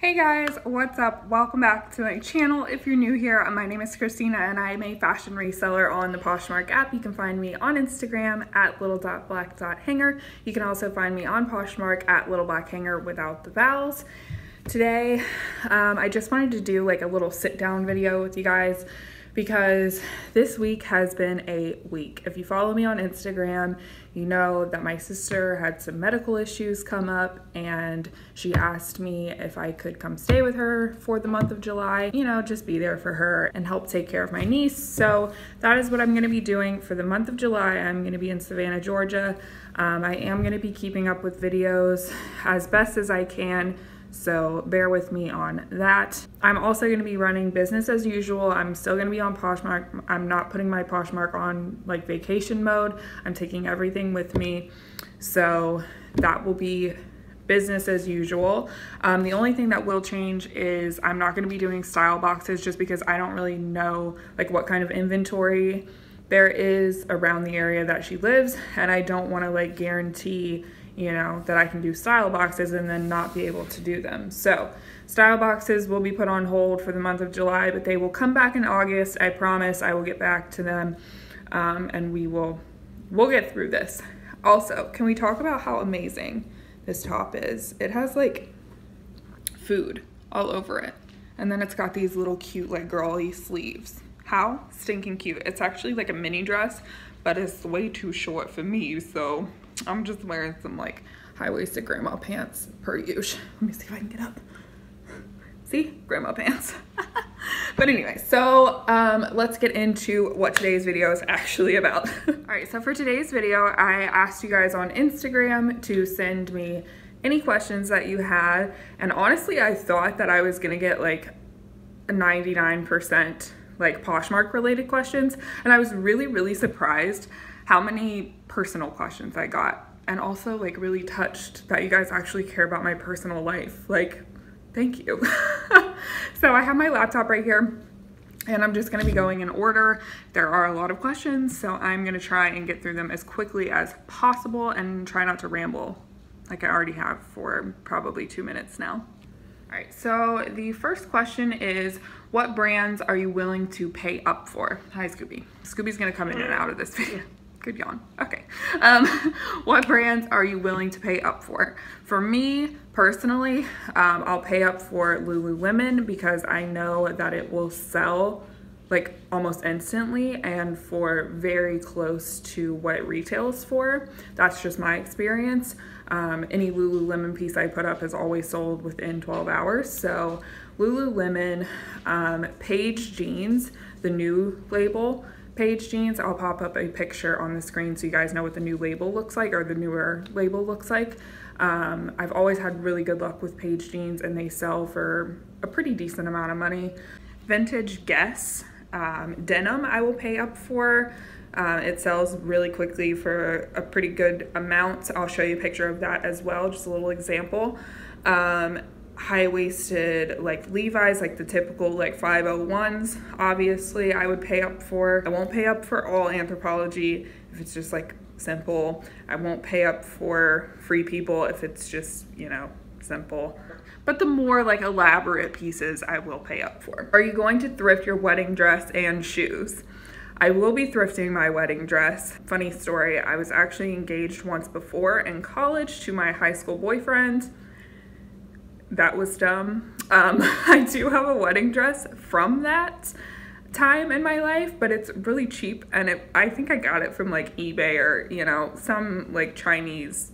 Hey guys, what's up? Welcome back to my channel. If you're new here, my name is Christina and I'm a fashion reseller on the Poshmark app. You can find me on Instagram at little.black.hanger. You can also find me on Poshmark at littleblackhanger without the vowels. Today, I just wanted to do like a little sit down video with you guys because this week has been a week. If you follow me on Instagram, you know that my sister had some medical issues come up and she asked me if I could come stay with her for the month of July, you know, just be there for her and help take care of my niece. So that is what I'm gonna be doing for the month of July. I'm gonna be in Savannah, Georgia. I am gonna be keeping up with videos as best as I can, so bear with me on that. I'm also going to be running business as usual. I'm still going to be on Poshmark. I'm not putting my Poshmark on like vacation mode. I'm taking everything with me. So that will be business as usual. The only thing that will change is I'm not going to be doing style boxes just because I don't really know like what kind of inventory there is around the area that she lives, and I don't want to like guarantee, you know, that I can do style boxes and then not be able to do them. So style boxes will be put on hold for the month of July, but they will come back in August. I promise I will get back to them, and we'll get through this. Also, can we talk about how amazing this top is? It has like food all over it, and then it's got these little cute like girly sleeves. How stinking cute. It's actually like a mini dress, but it's way too short for me, so I'm just wearing some like high-waisted grandma pants per usual. Let me see if I can get up. See? Grandma pants. But anyway, so let's get into what today's video is actually about. All right, so for today's video, I asked you guys on Instagram to send me any questions that you had. And honestly, I thought that I was gonna get like a 99% like Poshmark related questions. And I was really surprised how many personal questions I got, and also like really touched that you guys actually care about my personal life. Like, thank you. So I have my laptop right here and I'm just gonna be going in order. There are a lot of questions, so I'm gonna try and get through them as quickly as possible and try not to ramble like I already have for probably 2 minutes now. All right, so the first question is, what brands are you willing to pay up for? Hi, Scooby. Scooby's gonna come in and out of this video. Good yawn. Okay. What brands are you willing to pay up for? For me, personally, I'll pay up for Lululemon because I know that it will sell like almost instantly and for very close to what it retails for. That's just my experience. Any Lululemon piece I put up is always sold within 12 hours. So Lululemon, Paige Jeans, the new label, Paige Jeans, I'll pop up a picture on the screen so you guys know what the new label looks like, or the newer label looks like. I've always had really good luck with Paige Jeans and they sell for a pretty decent amount of money. Vintage Guess, denim I will pay up for. It sells really quickly for a pretty good amount. I'll show you a picture of that as well, just a little example. High-waisted like Levi's, like the typical like 501s, obviously I would pay up for. I won't pay up for all Anthropologie if it's just like simple. I won't pay up for Free People if it's just, you know, simple. But the more like elaborate pieces I will pay up for. Are you going to thrift your wedding dress and shoes? I will be thrifting my wedding dress. Funny story, I was actually engaged once before in college to my high school boyfriend. That was dumb. I do have a wedding dress from that time in my life, but it's really cheap, and I think I got it from like eBay or, you know, some like Chinese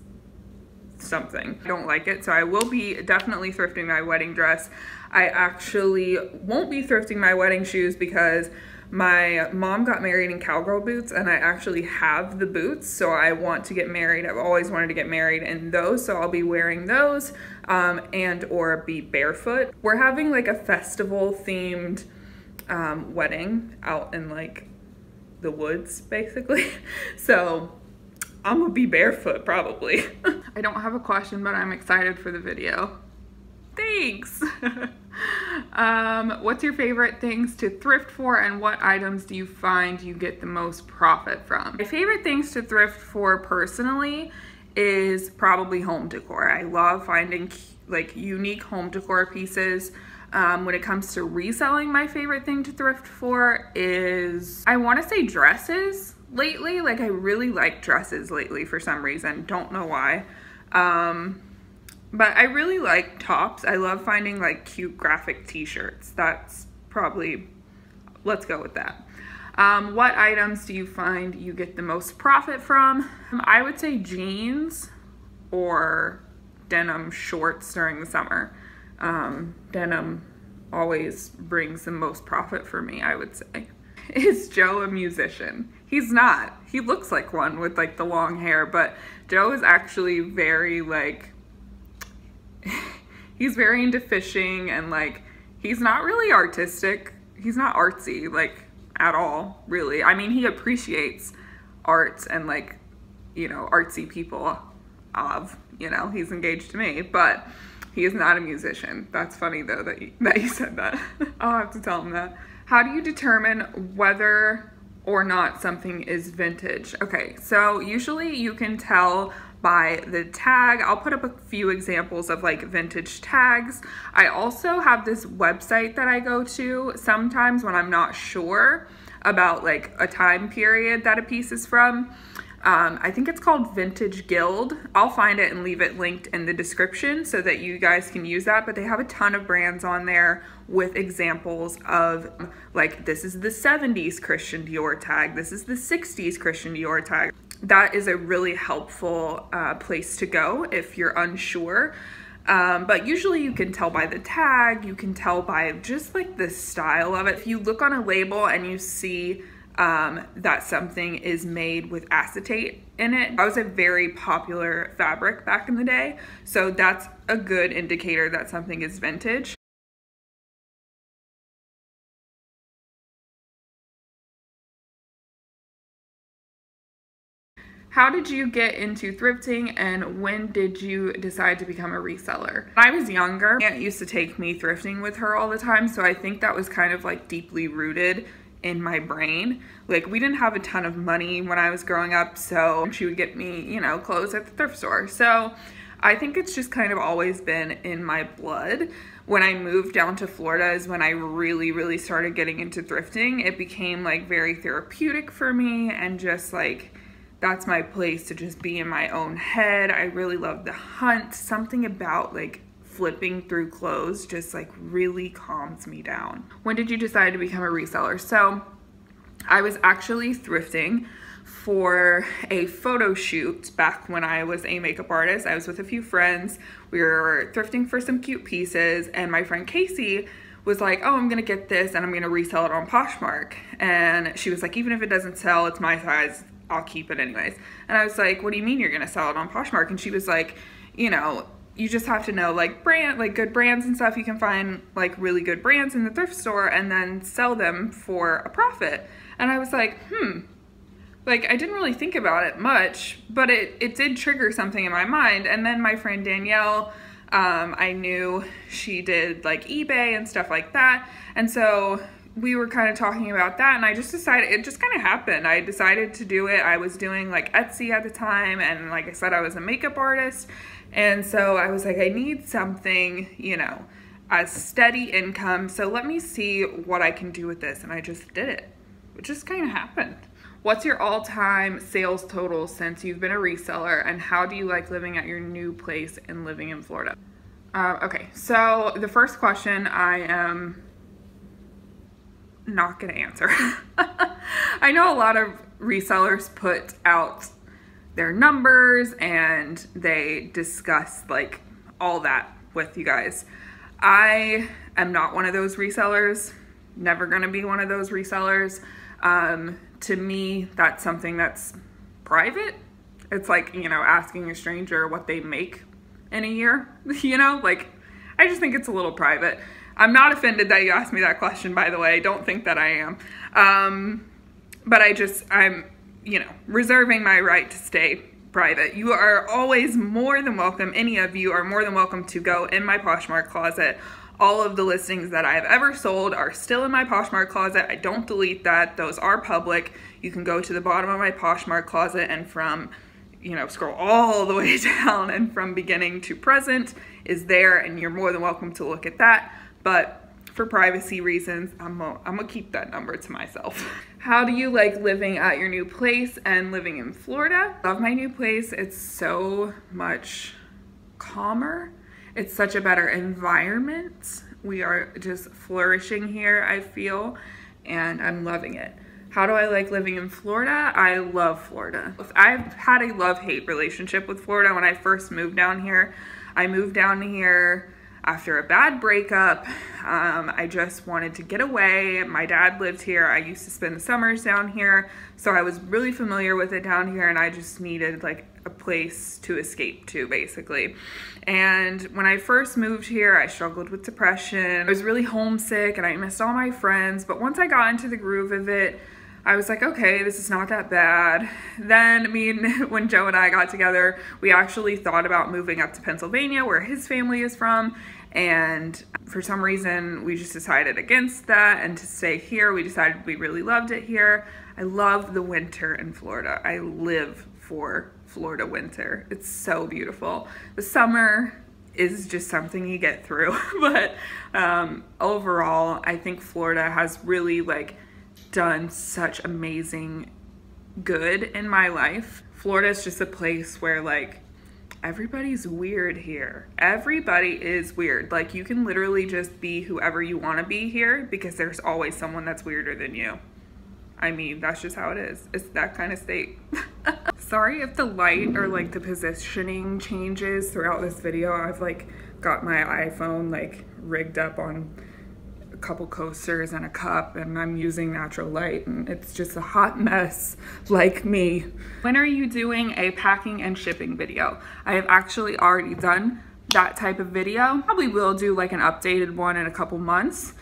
something. I don't like it, so I will be definitely thrifting my wedding dress. I actually won't be thrifting my wedding shoes because my mom got married in cowgirl boots and I actually have the boots, so I want to get married. I've always wanted to get married in those, so I'll be wearing those and or be barefoot. We're having like a festival themed wedding out in like the woods basically, so I'm gonna be barefoot probably. I don't have a question, but I'm excited for the video. Thanks. What's your favorite things to thrift for, and what items do you find you get the most profit from? My favorite things to thrift for personally is probably home decor. I love finding like unique home decor pieces. When it comes to reselling, my favorite thing to thrift for is, I want to say dresses lately. Like I really like dresses lately for some reason. Don't know why. But I really like tops. I love finding like cute graphic t-shirts. That's probably, let's go with that. What items do you find you get the most profit from? I would say jeans or denim shorts during the summer. Denim always brings the most profit for me, I would say. Is Joe a musician? He's not. He looks like one with like the long hair, but Joe is actually very like, he's very into fishing and like, he's not really artistic. He's not artsy like at all, really. I mean, he appreciates arts and like, you know, artsy people he's engaged to me, but he is not a musician. That's funny though that you said that. I'll have to tell him that. How do you determine whether or not something is vintage? Okay, so usually you can tell by the tag. I'll put up a few examples of like vintage tags. I also have this website that I go to sometimes when I'm not sure about like a time period that a piece is from. I think it's called Vintage Guild. I'll find it and leave it linked in the description so that you guys can use that, but they have a ton of brands on there with examples of like, this is the 70s Christian Dior tag, this is the 60s Christian Dior tag. That is a really helpful place to go if you're unsure. But usually you can tell by the tag, you can tell by just like the style of it. If you look on a label and you see that something is made with acetate in it. That was a very popular fabric back in the day, so that's a good indicator that something is vintage. How did you get into thrifting and when did you decide to become a reseller? When I was younger, my aunt used to take me thrifting with her all the time, so I think that was kind of like deeply rooted in my brain. Like we didn't have a ton of money when I was growing up, so she would get me, you know, clothes at the thrift store. So I think it's just kind of always been in my blood. When I moved down to Florida is when I really started getting into thrifting. It became like very therapeutic for me and just like, that's my place to just be in my own head. I really love the hunt. Something about like flipping through clothes just like really calms me down. When did you decide to become a reseller? So I was actually thrifting for a photo shoot back when I was a makeup artist. I was with a few friends. We were thrifting for some cute pieces and my friend Casey was like, oh, I'm gonna get this and I'm gonna resell it on Poshmark. And she was like, even if it doesn't sell, it's my size, I'll keep it anyways. And I was like, what do you mean you're gonna sell it on Poshmark? And she was like, you know, you just have to know like good brands and stuff. You can find like really good brands in the thrift store and then sell them for a profit. And I was like, like I didn't really think about it much, but it did trigger something in my mind. And then my friend Danielle, I knew she did like eBay and stuff like that. And so we were kind of talking about that and I just decided, it just kind of happened. I decided to do it. I was doing like Etsy at the time. And like I said, I was a makeup artist. And so I was like, I need something, you know, a steady income. So let me see what I can do with this. And I just did it. It just kind of happened. What's your all-time sales total since you've been a reseller? And how do you like living at your new place and living in Florida? Okay, so the first question I am not going to answer. I know a lot of resellers put out their numbers and they discuss like all that with you guys. I am not one of those resellers, never gonna be one of those resellers. To me, that's something that's private. It's like, you know, asking a stranger what they make in a year, you know, like I just think it's a little private. I'm not offended that you asked me that question, by the way. Don't think that I am. But I'm, you know, reserving my right to stay private. You are always more than welcome. Any of you are more than welcome to go in my Poshmark closet. All of the listings that I have ever sold are still in my Poshmark closet. I don't delete that. Those are public. You can go to the bottom of my Poshmark closet and from you know, scroll all the way down, and from beginning to present is there, and you're more than welcome to look at that. But for privacy reasons, I'm gonna keep that number to myself. How do you like living at your new place and living in Florida? Love my new place. It's so much calmer. It's such a better environment. We are just flourishing here, I feel, and I'm loving it. How do I like living in Florida? I love Florida. I've had a love-hate relationship with Florida. When I first moved down here, I moved down here after a bad breakup. I just wanted to get away. My dad lived here. I used to spend the summers down here, so I was really familiar with it down here, and I just needed like a place to escape to, basically. And when I first moved here, I struggled with depression. I was really homesick and I missed all my friends, but once I got into the groove of it, I was like, okay, this is not that bad. Then, I mean, when Joe and I got together, we actually thought about moving up to Pennsylvania, where his family is from. And for some reason, we just decided against that and to stay here. We decided we really loved it here. I love the winter in Florida. I live for Florida winter. It's so beautiful. The summer is just something you get through. But overall, I think Florida has really like done such amazing good in my life. Florida is just a place where like everybody's weird here. Everybody is weird. Like you can literally just be whoever you want to be here because there's always someone that's weirder than you. I mean, that's just how it is. It's that kind of state. Sorry if the light or like the positioning changes throughout this video. I've like got my iPhone like rigged up on a couple coasters and a cup, and I'm using natural light, and it's just a hot mess like me. When are you doing a packing and shipping video? I have actually already done that type of video. Probably will do like an updated one in a couple months.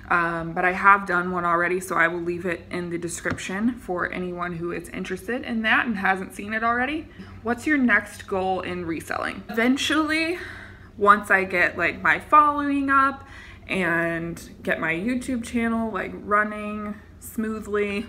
But I have done one already, so I will leave it in the description for anyone who is interested in that and hasn't seen it already. What's your next goal in reselling? Eventually, once I get like my following up and get my YouTube channel like running smoothly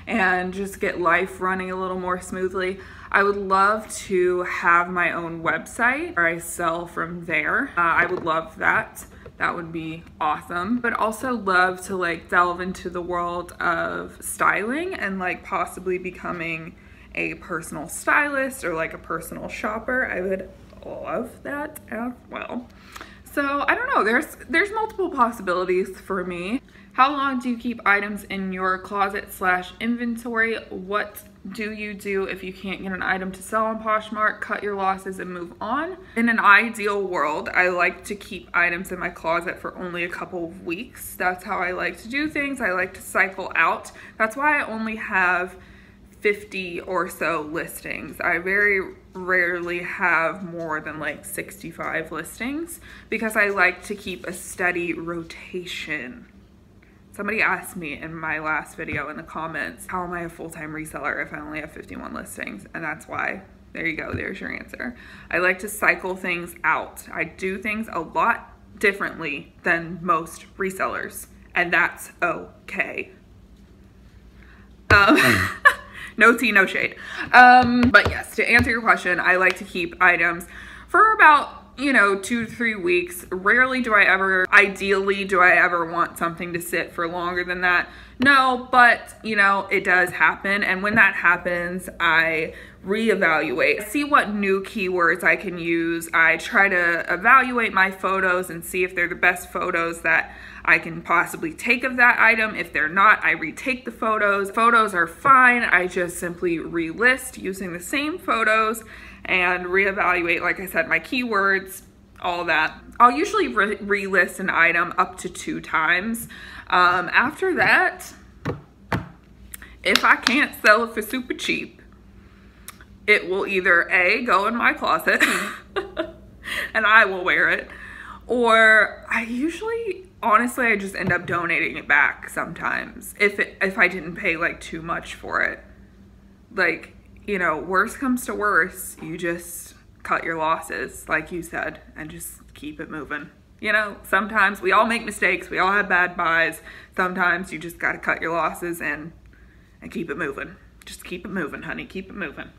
and just get life running a little more smoothly, I would love to have my own website where I sell from there. I would love that. That would be awesome. But also love to like delve into the world of styling and like possibly becoming a personal stylist or like a personal shopper. I would love that as well. So I don't know, there's multiple possibilities for me. How long do you keep items in your closet / inventory? What do you do if you can't get an item to sell on Poshmark? Cut your losses and move on. In an ideal world, I like to keep items in my closet for only a couple of weeks. That's how I like to do things. I like to cycle out. That's why I only have 50 or so listings. I very rarely have more than like 65 listings because I like to keep a steady rotation. Somebody asked me in my last video in the comments, how am I a full-time reseller if I only have 51 listings? And that's why. There you go, there's your answer. I like to cycle things out. I do things a lot differently than most resellers, and that's okay. No tea, no shade. But yes, to answer your question, I like to keep items for about, you know, 2 to 3 weeks. Rarely do I ever, ideally, do I ever want something to sit for longer than that? No, but you know, it does happen. And when that happens, I reevaluate, see what new keywords I can use. I try to evaluate my photos and see if they're the best photos that I can possibly take of that item. If they're not, I retake the photos. Photos are fine. I just simply relist using the same photos and reevaluate, like I said, my keywords, all that. I'll usually relist an item up to 2 times. After that, if I can't sell it for super cheap, it will either A, go in my closet and I will wear it, or I usually, honestly, I just end up donating it back sometimes if I didn't pay like too much for it. Like, you know, worst comes to worst, you just cut your losses, like you said, and just keep it moving. You know, sometimes we all make mistakes, we all have bad buys. Sometimes you just gotta cut your losses and keep it moving. Just keep it moving, honey, keep it moving.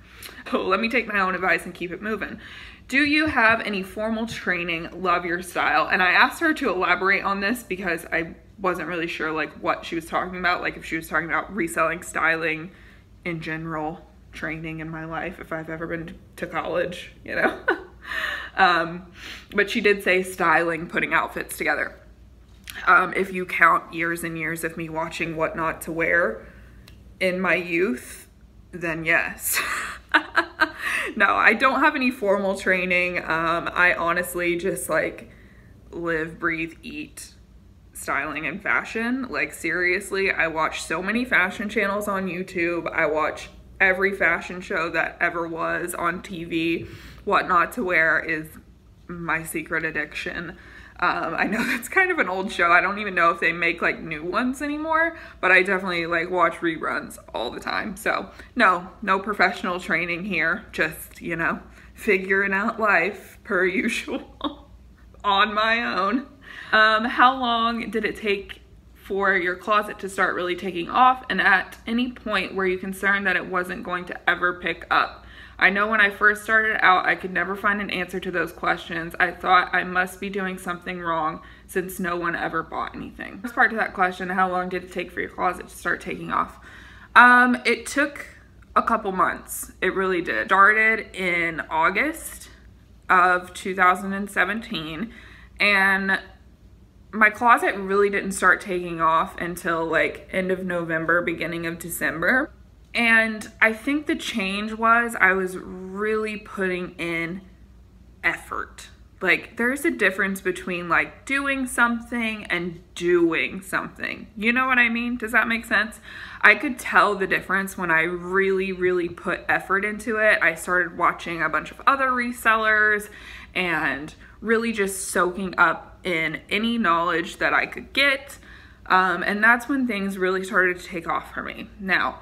So let me take my own advice and keep it moving. Do you have any formal training? Love your style. And I asked her to elaborate on this because I wasn't really sure like what she was talking about. Like if she was talking about reselling, styling in general, training in my life, if I've ever been to college, you know. But she did say styling, putting outfits together. If you count years and years of me watching What Not to Wear in my youth, then yes. No, I don't have any formal training. I honestly just like live, breathe, eat styling and fashion. Like seriously, I watch so many fashion channels on YouTube. I watch every fashion show that ever was on TV. What Not to Wear is my secret addiction. I know that's kind of an old show. I don't even know if they make like new ones anymore, but I definitely like watch reruns all the time. So no professional training here. Just, you know, figuring out life per usual on my own. How long did it take for your closet to start really taking off? And at any point were you concerned that it wasn't going to ever pick up? I know when I first started out, I could never find an answer to those questions. I thought I must be doing something wrong since no one ever bought anything. First part to that question, how long did it take for your closet to start taking off? It took a couple months. It really did. Started in August of 2017, and my closet really didn't start taking off until like end of November, beginning of December. And I think the change was I was really putting in effort. Like there's a difference between like doing something and doing something. You know what I mean? Does that make sense? I could tell the difference when I really put effort into it. I started watching a bunch of other resellers and really just soaking up in any knowledge that I could get. And that's when things really started to take off for me. Now,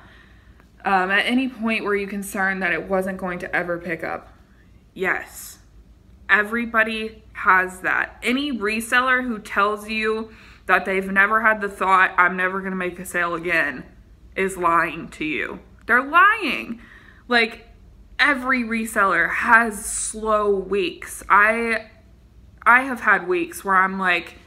at any point were you concerned that it wasn't going to ever pick up? Yes. Everybody has that. Any reseller who tells you that they've never had the thought, I'm never going to make a sale again, is lying to you. They're lying. Like, every reseller has slow weeks. I have had weeks where I'm like,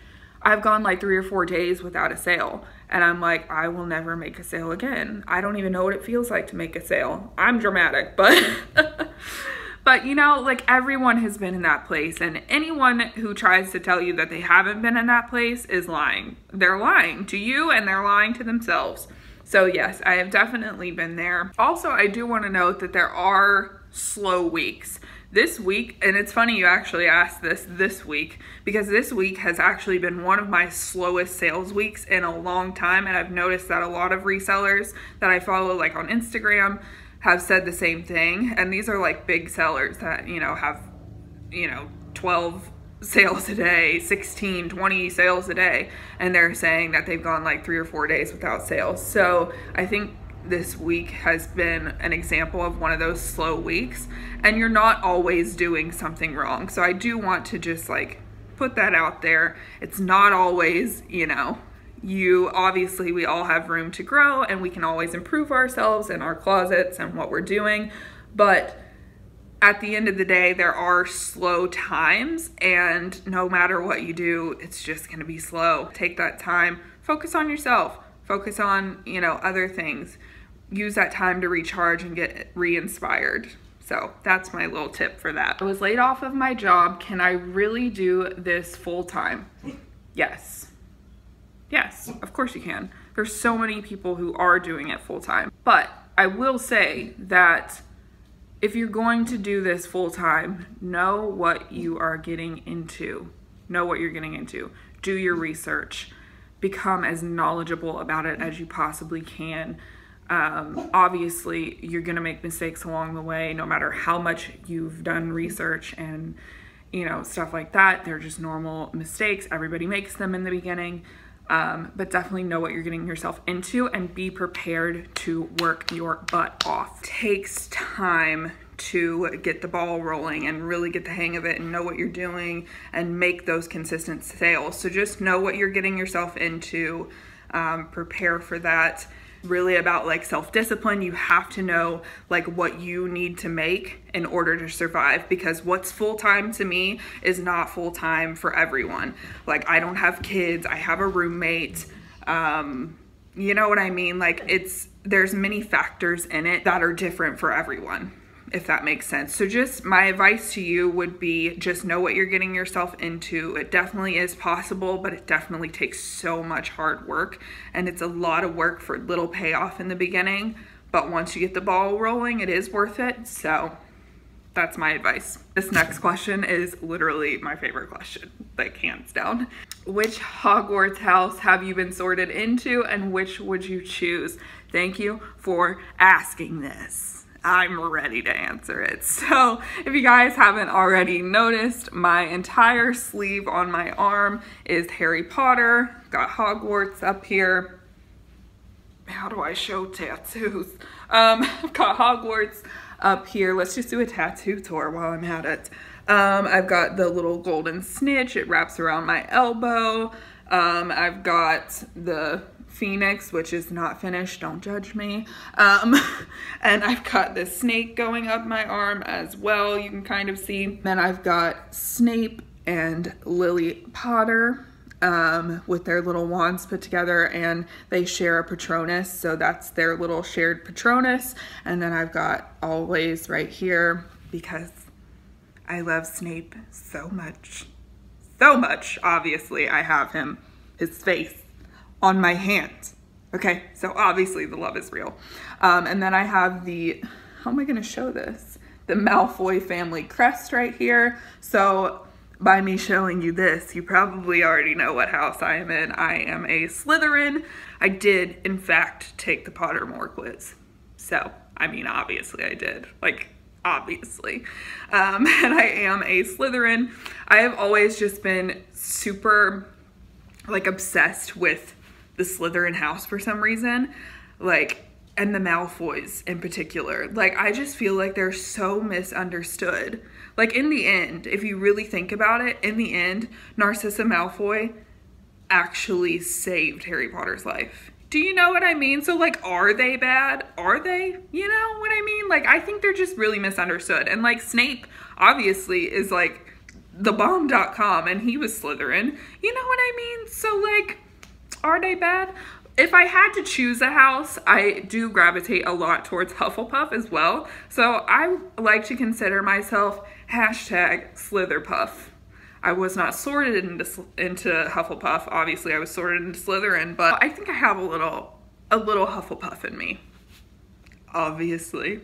I've gone like 3 or 4 days without a sale. And I'm like, I will never make a sale again. I don't even know what it feels like to make a sale. I'm dramatic, but but you know, like everyone has been in that place, and anyone who tries to tell you that they haven't been in that place is lying. They're lying to you and they're lying to themselves. So yes, I have definitely been there. Also, I do want to note that there are slow weeks. This week, and it's funny you actually asked this week, because this week has actually been one of my slowest sales weeks in a long time, and I've noticed that a lot of resellers that I follow like on Instagram have said the same thing, and these are like big sellers that, you know, have, you know, 12 sales a day, 16, 20 sales a day, and they're saying that they've gone like 3 or 4 days without sales. So I think this week has been an example of one of those slow weeks, and you're not always doing something wrong. So I do want to just like put that out there. It's not always, you know, obviously we all have room to grow and we can always improve ourselves and our closets and what we're doing. But at the end of the day, there are slow times, and no matter what you do, it's just going to be slow. Take that time, focus on yourself, focus on, you know, other things. Use that time to recharge and get re-inspired. So that's my little tip for that. I was laid off of my job. Can I really do this full time? Yes. Yes, of course you can. There's so many people who are doing it full time. But I will say that if you're going to do this full time, know what you are getting into. Know what you're getting into. Do your research. Become as knowledgeable about it as you possibly can. Obviously, you're going to make mistakes along the way, no matter how much you've done research and, you know, stuff like that. They're just normal mistakes. Everybody makes them in the beginning. But definitely know what you're getting yourself into and be prepared to work your butt off. It takes time to get the ball rolling and really get the hang of it and know what you're doing and make those consistent sales. So just know what you're getting yourself into, prepare for that. really about like self-discipline. You have to know like what you need to make in order to survive, because what's full-time to me is not full-time for everyone. Like, I don't have kids, I have a roommate, you know what I mean? Like, there's many factors in it that are different for everyone, if that makes sense. So just my advice to you would be, just know what you're getting yourself into. It definitely is possible, but it definitely takes so much hard work, and it's a lot of work for little payoff in the beginning, but once you get the ball rolling, it is worth it. So that's my advice. This next question is literally my favorite question, like hands down. Which Hogwarts house have you been sorted into, and which would you choose? Thank you for asking this. I'm ready to answer it. So if you guys haven't already noticed, my entire sleeve on my arm is Harry Potter. Got Hogwarts up here. How do I show tattoos? I've got Hogwarts up here. Let's just do a tattoo tour while I'm at it. I've got the little golden snitch. It wraps around my elbow. I've got the Phoenix, which is not finished, don't judge me. And I've got this snake going up my arm as well, you can kind of see. Then I've got Snape and Lily Potter with their little wands put together, and they share a Patronus, so that's their little shared Patronus. And then I've got Always right here, because I love Snape so much. So much, obviously. I have his face on my hand. Okay, so obviously the love is real. And then I have how am I gonna show this? The Malfoy family crest right here. So by me showing you this, you probably already know what house I am in. I am a Slytherin. I did, in fact, take the Pottermore quiz. So, I mean, obviously I did. Like, obviously. And I am a Slytherin. I have always just been super, like, obsessed with the Slytherin house for some reason. Like, and the Malfoys in particular. Like, I just feel like they're so misunderstood. Like, in the end, if you really think about it, in the end, Narcissa Malfoy actually saved Harry Potter's life. Do you know what I mean? So, like, are they bad? Are they? You know what I mean? Like, I think they're just really misunderstood. And, like, Snape, obviously, is, like, the bomb.com, and he was Slytherin. You know what I mean? So, like, are they bad? If I had to choose a house, I do gravitate a lot towards Hufflepuff as well. So I like to consider myself #Slitherpuff. I was not sorted into Hufflepuff. Obviously, I was sorted into Slytherin, but I think I have a little Hufflepuff in me. Obviously.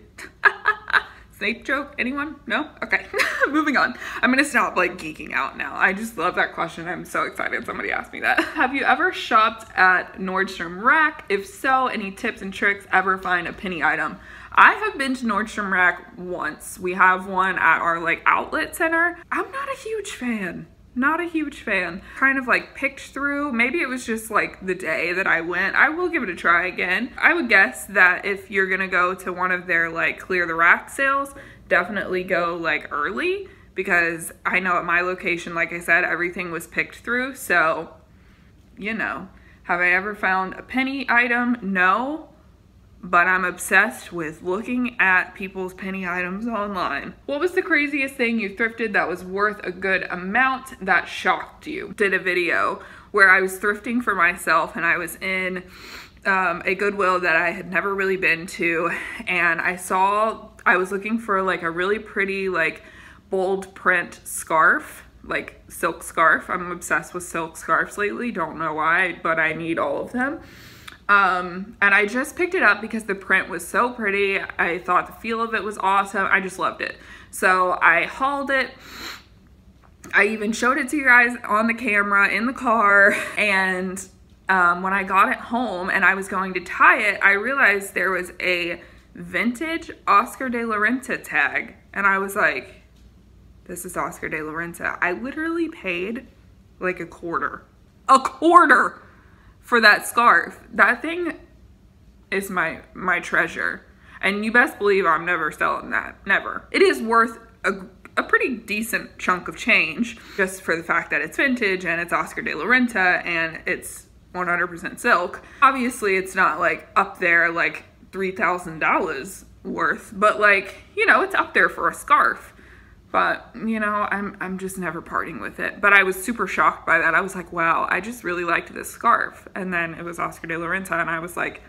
Snape joke? Anyone? No? Okay. Moving on. I'm gonna stop like geeking out now. I just love that question. I'm so excited somebody asked me that. Have you ever shopped at Nordstrom Rack? If so, any tips and tricks? Ever find a penny item? I have been to Nordstrom Rack once. We have one at our like outlet center. I'm not a huge fan. Not a huge fan. Kind of like picked through. Maybe it was just like the day that I went. I will give it a try again. I would guess that if you're gonna go to one of their like clear the rack sales, definitely go like early, because I know at my location, like I said, everything was picked through. So, you know, have I ever found a penny item? No. But I'm obsessed with looking at people's penny items online. What was the craziest thing you thrifted that was worth a good amount that shocked you? Did a video where I was thrifting for myself, and I was in a Goodwill that I had never really been to, and I was looking for like a really pretty like bold print scarf, like silk scarf. I'm obsessed with silk scarves lately, don't know why, but I need all of them. And I just picked it up because the print was so pretty. I thought the feel of it was awesome. I just loved it. So I hauled it. I even showed it to you guys on the camera in the car. And when I got it home and I was going to tie it, I realized there was a vintage Oscar de la Renta tag. And I was like, this is Oscar de la Renta. I literally paid like a quarter for that scarf. That thing is my treasure. And you best believe I'm never selling that. Never. It is worth a pretty decent chunk of change just for the fact that it's vintage and it's Oscar de la Renta and it's 100% silk. Obviously it's not like up there like $3,000 worth, but like, you know, it's up there for a scarf. But, you know, I'm just never parting with it. But I was super shocked by that. I was like, wow, I just really liked this scarf. And then it was Oscar de la Renta, and I was like,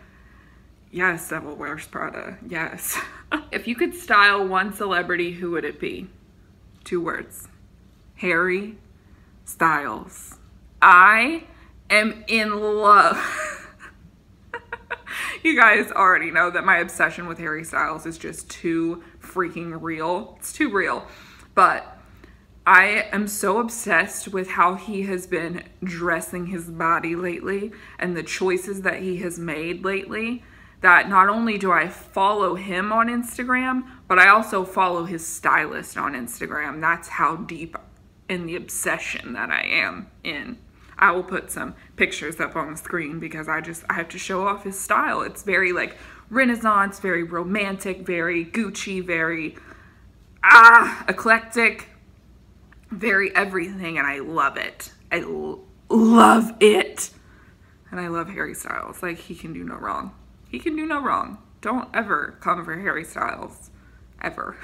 yes, Devil Wears Prada, yes. If you could style one celebrity, who would it be? 2 words. Harry Styles. I am in love. You guys already know that my obsession with Harry Styles is just too freaking real. It's too real. But I am so obsessed with how he has been dressing his body lately and the choices that he has made lately, that not only do I follow him on Instagram, but I also follow his stylist on Instagram. That's how deep in the obsession that I am in. I will put some pictures up on the screen because I have to show off his style. It's very like Renaissance, very romantic, very Gucci, very eclectic, very everything, and I love it. I love it. And I love Harry Styles. Like, he can do no wrong. He can do no wrong. Don't ever come for Harry Styles. Ever.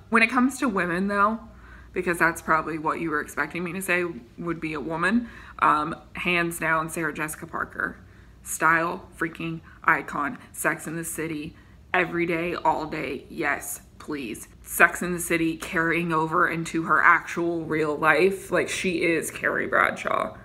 When it comes to women, though, because that's probably what you were expecting me to say would be a woman, hands down, Sarah Jessica Parker. Style freaking icon. Sex and the City, every day, all day, yes, please. Sex and the City carrying over into her actual real life. Like, she is Carrie Bradshaw.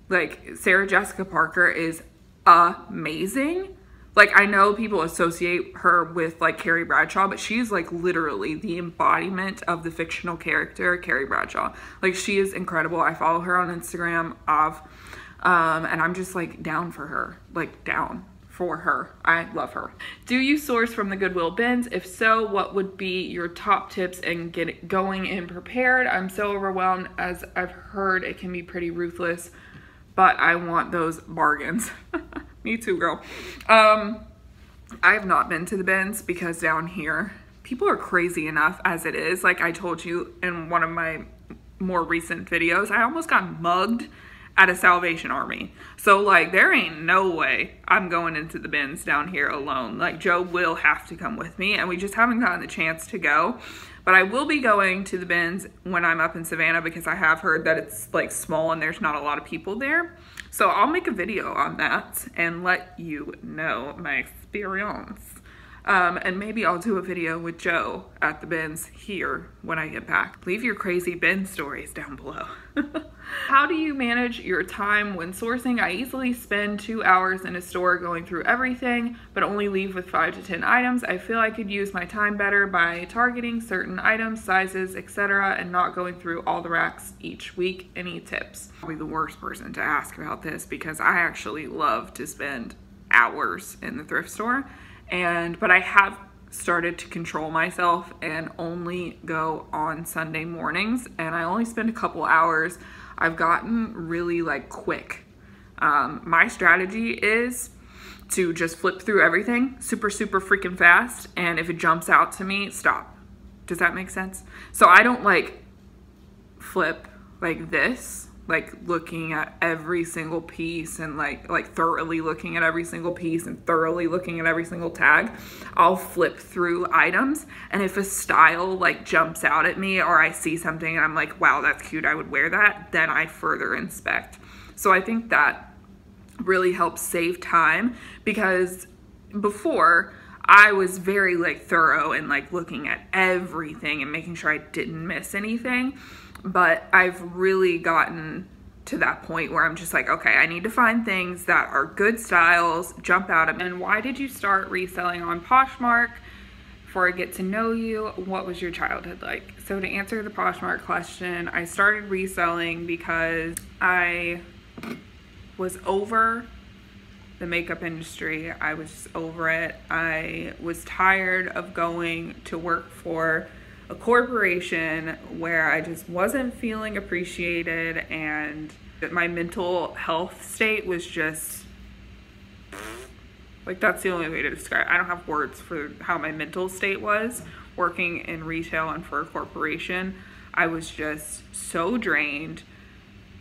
Like, Sarah Jessica Parker is amazing. Like, I know people associate her with like Carrie Bradshaw, but she's like literally the embodiment of the fictional character Carrie Bradshaw. Like, she is incredible. I follow her on Instagram, and I'm just like down for her, like down for her. I love her. Do you source from the Goodwill bins? If so, what would be your top tips in getting going and prepared? I'm so overwhelmed, as I've heard it can be pretty ruthless, but I want those bargains. Me too, girl. I have not been to the bins because down here, people are crazy enough as it is. Like I told you in one of my more recent videos, I almost got mugged at a Salvation Army. So like, there ain't no way I'm going into the bins down here alone. Like, Joe will have to come with me, and we just haven't gotten the chance to go. But I will be going to the bins when I'm up in Savannah, because I have heard that it's like small and there's not a lot of people there. So I'll make a video on that and let you know my experience. And maybe I'll do a video with Joe at the bins here when I get back. Leave your crazy bin stories down below. How do you manage your time when sourcing? I easily spend 2 hours in a store going through everything, but only leave with 5 to 10 items. I feel I could use my time better by targeting certain items, sizes, etc., and not going through all the racks each week. Any tips? Probably the worst person to ask about this, because I actually love to spend hours in the thrift store. But I have started to control myself and only go on Sunday mornings, and I only spend a couple hours. I've gotten really like quick. My strategy is to just flip through everything super freaking fast, and if it jumps out to me, stop. Does that make sense? So I don't like flip like this, like looking at every single piece and like thoroughly looking at every single piece and thoroughly looking at every single tag. I'll flip through items, and if a style like jumps out at me, or I see something and I'm like, wow, that's cute, I would wear that, then I further inspect. So I think that really helps save time, because before I was very like thorough and like looking at everything and making sure I didn't miss anything. But I've really gotten to that point where I'm just like, okay, I need to find things that are good styles, jump out at me. And why did you start reselling on Poshmark? Before I get to know you, what was your childhood like? So to answer the Poshmark question, I started reselling because I was over the makeup industry. I was just over it. I was tired of going to work for a corporation where I just wasn't feeling appreciated, and that my mental health state was just like, that's the only way to describe it. I don't have words for how my mental state was working in retail and for a corporation. I was just so drained.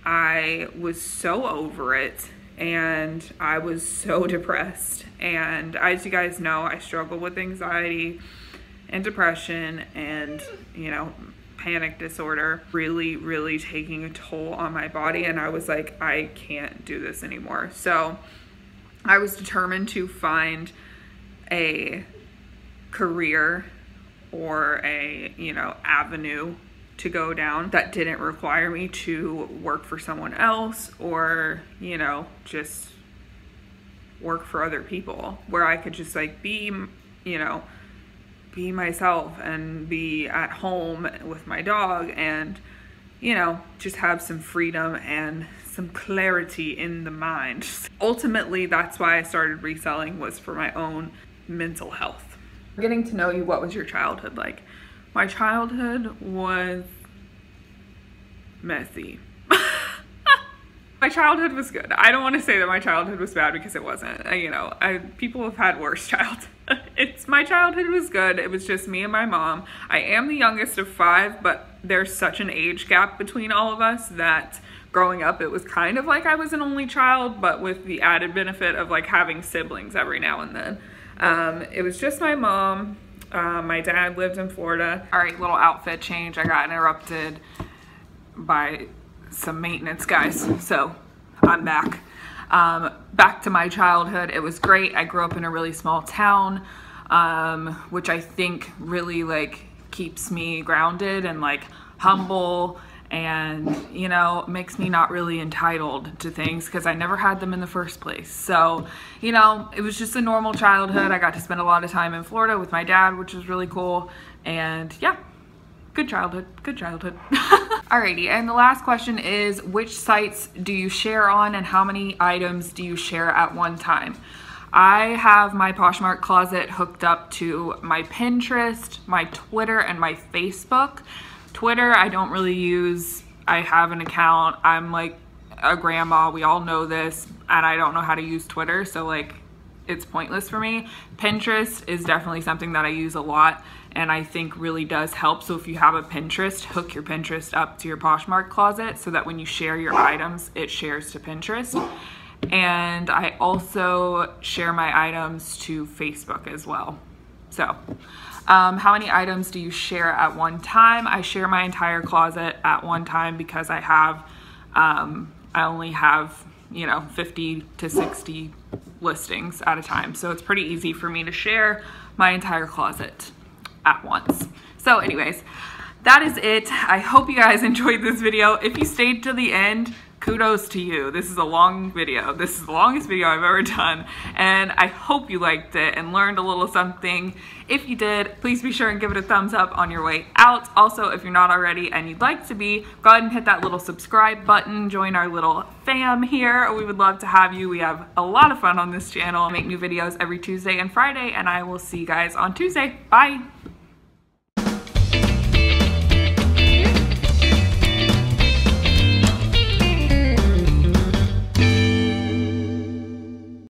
I was so over it, and I was so depressed. And as you guys know, I struggle with anxiety and depression and, you know, panic disorder, really taking a toll on my body. And I was like, I can't do this anymore. So I was determined to find a career or a, you know, avenue to go down that didn't require me to work for someone else or, you know, just work for other people, where I could just like be, you know, be myself and be at home with my dog and, you know, just have some freedom and some clarity in the mind. Ultimately, that's why I started reselling, was for my own mental health. Getting to know you, what was your childhood like? My childhood was messy. My childhood was good. I don't want to say that my childhood was bad, because it wasn't. You know, people have had worse childhood. My childhood was good. It was just me and my mom. I am the youngest of 5, but there's such an age gap between all of us that growing up, it was kind of like I was an only child, but with the added benefit of like having siblings every now and then. It was just my mom. My dad lived in Florida. All right, little outfit change. I got interrupted by some maintenance guys, so I'm back. Back to my childhood. It was great. I grew up in a really small town, which I think really like keeps me grounded and like humble, and, you know, makes me not really entitled to things because I never had them in the first place. So, you know, it was just a normal childhood. I got to spend a lot of time in Florida with my dad, which was really cool. And yeah, good childhood, good childhood. Alrighty, and the last question is, which sites do you share on and how many items do you share at one time? I have my Poshmark closet hooked up to my Pinterest, my Twitter, and my Facebook. Twitter, I don't really use. I have an account. I'm like a grandma. We all know this, and I don't know how to use Twitter, so like it's pointless for me. Pinterest is definitely something that I use a lot, and I think really does help. So if you have a Pinterest, hook your Pinterest up to your Poshmark closet so that when you share your items, it shares to Pinterest. And I also share my items to Facebook as well. So how many items do you share at one time? I share my entire closet at one time because I have, I only have, you know, 50 to 60 listings at a time. So it's pretty easy for me to share my entire closet at once. So anyways, that is it. I hope you guys enjoyed this video. If you stayed to the end, kudos to you. This is a long video. This is the longest video I've ever done, and I hope you liked it and learned a little something. If you did, please be sure and give it a thumbs up on your way out. Also, if you're not already and you'd like to be, go ahead and hit that little subscribe button. Join our little fam here. We would love to have you. We have a lot of fun on this channel. I make new videos every Tuesday and Friday, and I will see you guys on Tuesday. Bye.